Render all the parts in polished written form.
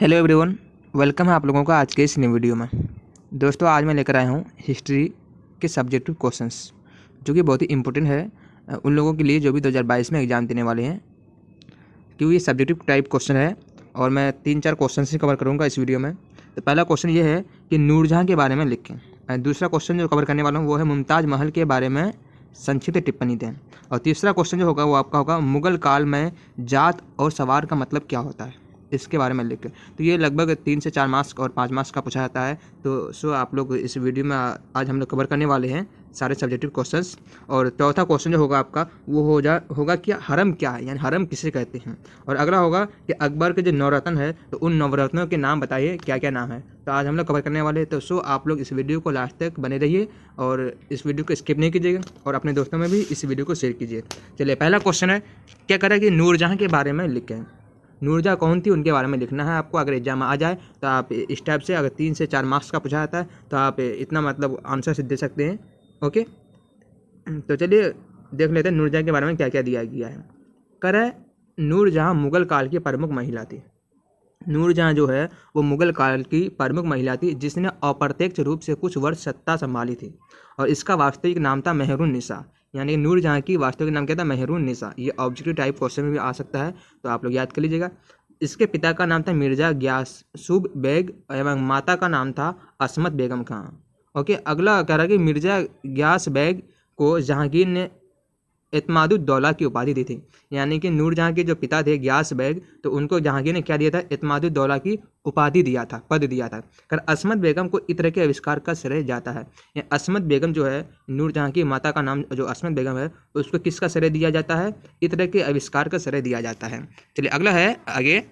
Hello everyone, welcome है आप लोगों का आज के इस नई वीडियो में। दोस्तों, आज मैं लेकर आया हूँ हिस्ट्री के सब्जेक्टिव क्वेश्चंस, जो कि बहुत ही इम्पोर्टेंट है उन लोगों के लिए जो भी 2022 में एग्ज़ाम देने वाले हैं, क्योंकि ये सब्जेक्टिव टाइप क्वेश्चन है और मैं 3-4 क्वेश्चन ही कवर करूँगा इस वीडियो में। तो पहला क्वेश्चन ये है कि नूरजहाँ के बारे में लिखें। दूसरा क्वेश्चन जो कवर करने वाला हूँ वो है मुमताज़ महल के बारे में संक्षिप्त टिप्पणी दें। और तीसरा क्वेश्चन जो होगा वो आपका होगा मुग़ल काल में जात और सवार का मतलब क्या होता है, इसके बारे में लिख के। तो ये लगभग 3 से 4 मार्क्स और 5 मार्क्स का पूछा जाता है। तो आप लोग इस वीडियो में आज हम लोग कवर करने वाले हैं सारे सब्जेक्टिव क्वेश्चंस। और चौथा क्वेश्चन जो होगा आपका वो होगा कि हरम क्या है, यानी हरम किसे कहते हैं। और अगला होगा कि अकबर के जो नवरत्न है तो उन नवरत्नों के नाम बताइए, क्या क्या नाम है। तो आज हम लोग कवर करने वाले हैं। तो आप लोग इस वीडियो को लास्ट तक बने रहिए और इस वीडियो को स्किप नहीं कीजिएगा और अपने दोस्तों में भी इस वीडियो को शेयर कीजिए। चलिए, पहला क्वेश्चन है, क्या करें कि नूरजहाँ के बारे में लिखें। नूरजहाँ कौन थी, उनके बारे में लिखना है आपको। अगर एग्जाम आ जाए तो आप इस टाइप से, अगर 3 से 4 मार्क्स का पूछा जाता है तो आप इतना मतलब आंसर से दे सकते हैं। ओके, तो चलिए देख लेते हैं नूरजहाँ के बारे में क्या क्या दिया गया है। करें, नूरजहाँ मुग़ल काल की प्रमुख महिला थी। नूरजहाँ जो है वो मुग़ल काल की प्रमुख महिला थी जिसने अप्रत्यक्ष रूप से कुछ वर्ष सत्ता संभाली थी। और इसका वास्तविक नाम था मेहरुन्निसा, यानी नूरजहाँ की वास्तविक नाम क्या था, मेहरुन्निसा। ये ऑब्जेक्टिव टाइप क्वेश्चन में भी आ सकता है, तो आप लोग याद कर लीजिएगा। इसके पिता का नाम था मिर्ज़ा गियासूब बेग एवं माता का नाम था असमत बेगम खां। ओके, अगला कह रहा है कि मिर्ज़ा गियास बेग को जहांगीर ने एतमादुद्दौला की उपाधि दी थी। यानी कि नूरजहाँ के जो पिता थे गियास बेग, तो उनको जहांगीर ने क्या दिया था, एतमादुद्दौला की उपाधि दिया था, पद दिया था। कर असमत बेगम को इत्र के आविष्कार का श्रेय जाता है। ये असमत बेगम जो है, नूरजहाँ की माता का नाम जो असमत बेगम है, उसको किसका श्रेय दिया जाता है, इत्र के आविष्कार का श्रेय दिया जाता है। चलिए अगला है, आगे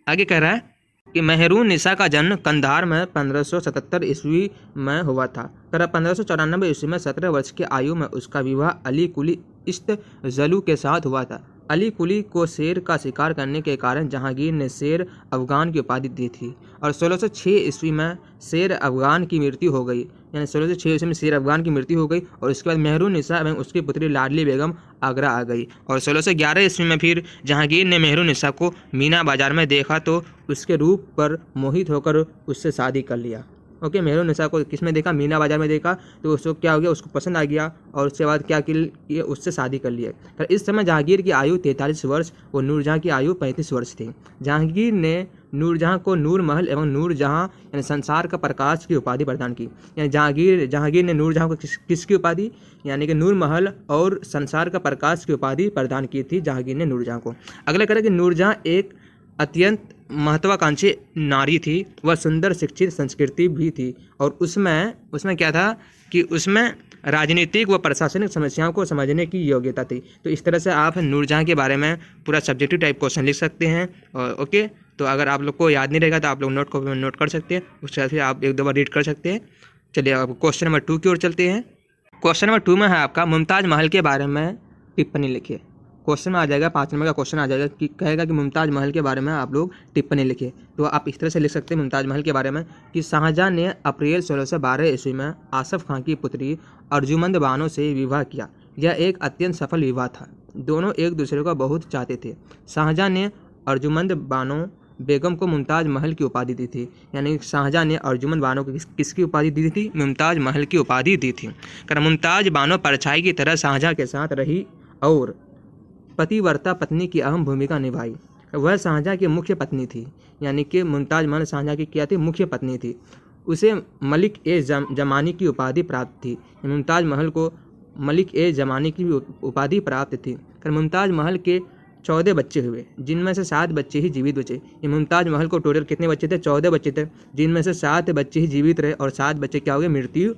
आगे कह रहा है कि मेहरुन्निसा का जन्म कंधार में 1577 ईस्वी में हुआ था। 1594 ईस्वी में 17 वर्ष की आयु में उसका विवाह अली कुली इश्त-जलू के साथ हुआ था। अली कुली को शेर का शिकार करने के कारण जहांगीर ने शेर अफगान की उपाधि दी थी। और 1606 ईस्वी में शेर अफगान की मृत्यु हो गई, यानी 1606 ईस्वी में शेर अफगान की मृत्यु हो गई। और उसके बाद मेहरुन्निसा एवं उसकी पुत्री लाडली बेगम आगरा आ गई। और 1611 ईस्वी में फिर जहांगीर ने मेहरुन्निसा को मीना बाजार में देखा तो उसके रूप पर मोहित होकर उससे शादी कर लिया। ओके, मेहरुन्निसा को किस में देखा, मीना बाजार में देखा, तो उसको क्या हो गया, उसको पसंद आ गया और उसके बाद क्या किया, उससे शादी कर लिया। पर इस समय जहांगीर की आयु 43 वर्ष और नूरजहाँ की आयु 35 वर्ष थी। जहांगीर ने नूरजहाँ को नूर महल एवं नूरजहाँ यानी संसार का प्रकाश की उपाधि प्रदान की। यानी जहांगीर ने नूरजहाँ को किसकी उपाधि, यानी कि नूर महल और संसार का प्रकाश की उपाधि प्रदान की थी जहांगीर ने नूरजहाँ को। अगला करें कि नूरजहाँ एक अत्यंत महत्वाकांक्षी नारी थी, वह सुंदर शिक्षित संस्कृति भी थी। और उसमें क्या था कि उसमें राजनीतिक व प्रशासनिक समस्याओं को समझने की योग्यता थी। तो इस तरह से आप नूरजहाँ के बारे में पूरा सब्जेक्टिव टाइप क्वेश्चन लिख सकते हैं। और ओके, तो अगर आप लोग को याद नहीं रहेगा तो आप लोग नोट कर सकते हैं, उसके बाद फिर आप 1-2 बार रीड कर सकते हैं। चलिए अब क्वेश्चन नंबर 2 की ओर चलते हैं। क्वेश्चन नंबर 2 में है आपका मुमताज़ महल के बारे में टिप्पणी लिखिए। क्वेश्चन में आ जाएगा, 5 नंबर का क्वेश्चन आ जाएगा कि कहेगा कि मुमताज़ महल के बारे में आप लोग टिप्पणी लिखिए। तो आप इस तरह से लिख सकते हैं मुमताज़ महल के बारे में कि शाहजहाँ ने अप्रैल 1612 ईस्वी में आसफ खां की पुत्री अर्जुमंद बानो से विवाह किया। यह एक अत्यंत सफल विवाह था। दोनों एक दूसरे को बहुत चाहते थे। शाहजहाँ ने अर्जुमंद बानो बेगम को मुमताज़ महल की उपाधि दी थी। यानी शाहजहाँ ने अर्जुमंद बानो को किसकी उपाधि दी थी, मुमताज़ महल की उपाधि दी थी। कारण मुमताज़ बानो परछाई की तरह शाहजहाँ के साथ रही और पतिव्रता पत्नी की अहम भूमिका निभाई। वह शाहजहाँ की मुख्य पत्नी थी, यानी कि मुमताज़ महल शाहजहाँ की क्या थी, मुख्य पत्नी थी। उसे मलिक ए जमानी की उपाधि प्राप्त थी। मुमताज़ महल को मलिक ए जमानी की उपाधि प्राप्त थी। मुमताज़ महल के 14 बच्चे हुए, जिनमें से 7 बच्चे ही जीवित बचे। ये मुमताज़ महल को टोटल कितने बच्चे थे, 14 बच्चे थे, जिनमें से 7 बच्चे ही जीवित रहे और 7 बच्चे क्या हो गए, मृत्यु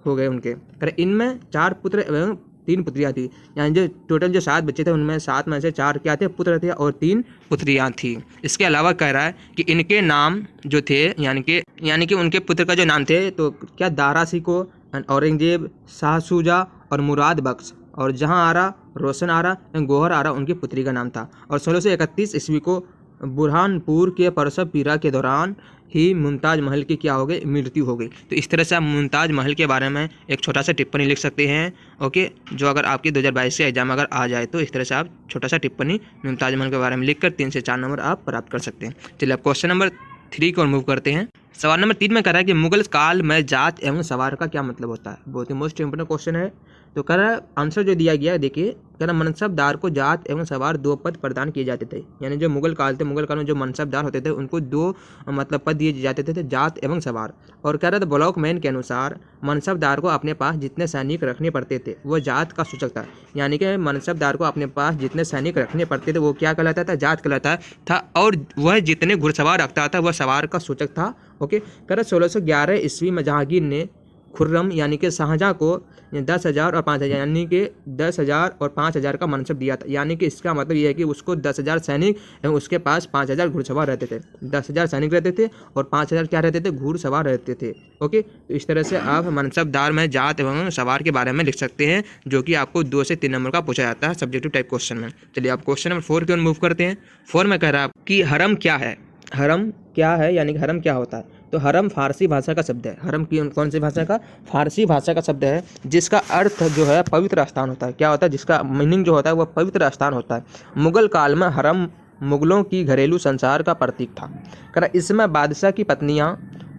हो गए उनके। इनमें 4 पुत्र एवं 3 पुत्रियाँ थी। यानी जो टोटल जो 7 बच्चे थे उनमें 7 में से 4 क्या थे, पुत्र थे और 3 पुत्रियाँ थी। इसके अलावा कह रहा है कि इनके नाम जो थे, यानी कि उनके पुत्र का जो नाम थे, तो क्या, दारा शिको, औरंगजेब, शाह शुजा और मुराद बख्श। और जहाँ आरा, रोशन आरा, गोहर आरा उनकी पुत्री का नाम था। और 1631 ईस्वी को बुरहानपुर के प्रसव पीड़ा के दौरान ही मुमताज़ महल की क्या हो गई, मृत्यु हो गई। तो इस तरह से आप मुमताज़ महल के बारे में एक छोटा सा टिप्पणी लिख सकते हैं। ओके, जो अगर आपकी 2022 से एग्जाम अगर आ जाए तो इस तरह से आप छोटा सा टिप्पणी मुमताज़ महल के बारे में लिखकर 3 से 4 नंबर आप प्राप्त कर सकते हैं। चलिए अब क्वेश्चन नंबर 3 की ओर मूव करते हैं। सवाल नंबर 3 में कह रहा है कि मुगल काल में जात एवं सवार का क्या मतलब होता है। बहुत ही मोस्ट इंपोर्टेंट क्वेश्चन है। तो कह रहा है आंसर जो दिया गया है देखिए, कह रहा मनसबदार को जात एवं सवार 2 पद प्रदान किए जाते थे। यानी जो मुगल काल थे, मुगल काल में जो मनसबदार होते थे उनको 2 मतलब पद दिए जाते थे, जात एवं सवार। और कह रहा था ब्लॉक मैन के अनुसार मनसबदार को अपने पास जितने सैनिक रखने पड़ते थे वो जात का सूचक था। यानी कि मनसबदार को अपने पास जितने सैनिक रखने पड़ते थे वो क्या कहलाता था, जात कहलाता था। और वह जितने घुड़सवार रखता था वह सवार का सूचक था। ओके, कह रहा 1611 ईस्वी में जहांगीर ने खुर्रम यानी कि शाहजहाँ को 10,000 और 5,000 यानी कि 10,000 और 5,000 का मनसब दिया था। यानी कि इसका मतलब ये है कि उसको 10,000 सैनिक एवं उसके पास 5,000 घुड़सवार रहते थे। 10,000 सैनिक रहते थे और 5,000 क्या रहते थे, घुड़सवार रहते थे। ओके, तो इस तरह से आप मनसबदार में जात एवं सवार के बारे में लिख सकते हैं, जो कि आपको 2 से 3 नंबर का पूछा जाता है सब्जेक्टिव टाइप क्वेश्चन में। चलिए आप क्वेश्चन नंबर 4 की ओर मूव करते हैं। 4 में कह रहा है कि हरम क्या है। हरम क्या है यानी कि हरम क्या होता है। तो हरम फारसी भाषा का शब्द है। हरम की कौन सी भाषा का, फारसी भाषा का शब्द है, जिसका अर्थ जो है पवित्र स्थान होता है। क्या होता है, जिसका मीनिंग जो होता है वह पवित्र स्थान होता है। मुगल काल में हरम मुगलों की घरेलू संसार का प्रतीक था। कर इसमें बादशाह की पत्नियाँ,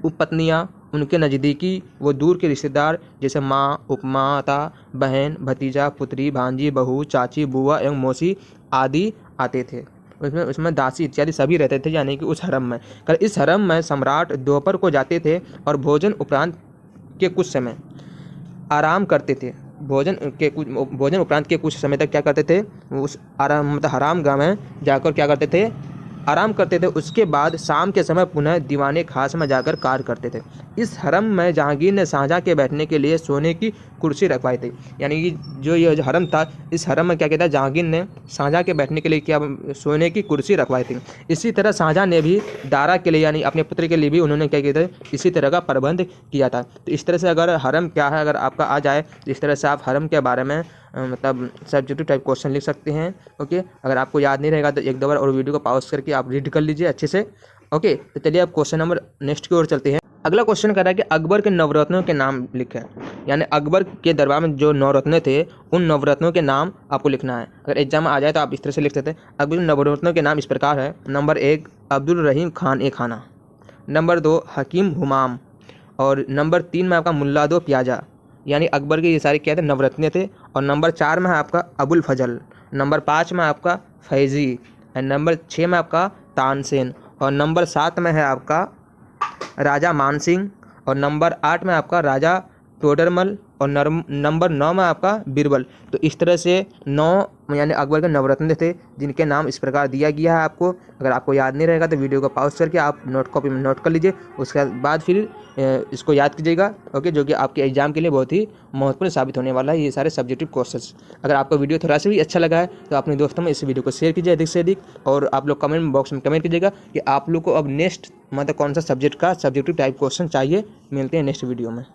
उपपत्नियाँ, उनके नज़दीकी व दूर के रिश्तेदार जैसे माँ, उपमाता, बहन, भतीजा, पुत्री, भांजी, बहू, चाची, बुआ एवं मौसी आदि आते थे। उसमें दासी इत्यादि सभी रहते थे, यानी कि उस हरम में। कर इस हरम में सम्राट दोपहर को जाते थे और भोजन उपरांत के कुछ समय आराम करते थे। भोजन उपरांत के कुछ समय तक क्या करते थे, उस आराम मतलब हराम गाह में जाकर क्या करते थे, आराम करते थे। उसके बाद शाम के समय पुनः दीवाने खास में जाकर कार्य करते थे। इस हरम में जहांगीर ने शाहजहाँ के बैठने के लिए सोने की कुर्सी रखवाई थी। यानी कि जो ये हरम था, इस हरम में क्या कहता है, जहांगीर ने शाहजहाँ के बैठने के लिए क्या सोने की कुर्सी रखवाई थी। इसी तरह शाहजहाँ ने भी दारा के लिए यानी अपने पुत्र के लिए भी उन्होंने क्या किया था, इसी तरह का प्रबंध किया था। तो इस तरह से अगर हरम क्या है अगर आपका आ जाए तो इस तरह से आप हरम के बारे में मतलब सब्जेक्टिव टाइप क्वेश्चन लिख सकते हैं। ओके, अगर आपको याद नहीं रहेगा तो 1-2 बार और वीडियो को पॉज करके आप रीड कर लीजिए अच्छे से। ओके, तो चलिए अब क्वेश्चन नंबर नेक्स्ट की ओर चलते हैं। अगला क्वेश्चन कर रहा है कि अकबर के नवरत्नों के नाम लिखें। यानी अकबर के दरबार में जो नवरत्न थे उन नवरत्नों के नाम आपको लिखना है। अगर एग्जाम में आ जाए तो आप इस तरह से लिख सकते हैं। अकबर के नवरत्नों के नाम इस प्रकार है। नंबर 1 अब्दुल रहीम खान ए खाना, नंबर 2 हकीम हुमाम, और नंबर 3 में आपका मुल्ला दो प्याजा। यानी अकबर के ये सारे क्या थे, नवरत्न थे। और नंबर 4 में है आपका अबुल फजल, नंबर 5 में आपका फैज़ी, एंड नंबर 6 में आपका तानसेन, और नंबर 7 में है आपका राजा मानसिंह, और नंबर 8 में आपका राजा टोडरमल, और नंबर 9 में आपका बीरबल। तो इस तरह से 9 यानी अकबर के नवरत्न थे जिनके नाम इस प्रकार दिया गया है आपको। अगर आपको याद नहीं रहेगा तो वीडियो को पॉज करके आप नोट कॉपी में नोट कर लीजिए, उसके बाद फिर इसको याद कीजिएगा। ओके, जो कि आपके एग्जाम के लिए बहुत ही महत्वपूर्ण साबित होने वाला है ये सारे सब्जेक्टिव क्वेश्चंस। अगर आपको वीडियो थोड़ा सा भी अच्छा लगा है तो अपने दोस्तों में इस वीडियो को शेयर कीजिए अधिक से अधिक, और आप लोग कमेंट बॉक्स में कमेंट कीजिएगा कि आप लोग को अब नेक्स्ट मतलब कौन सा सब्जेक्ट का सब्जेक्टिव टाइप क्वेश्चन चाहिए। मिलते हैं नेक्स्ट वीडियो में।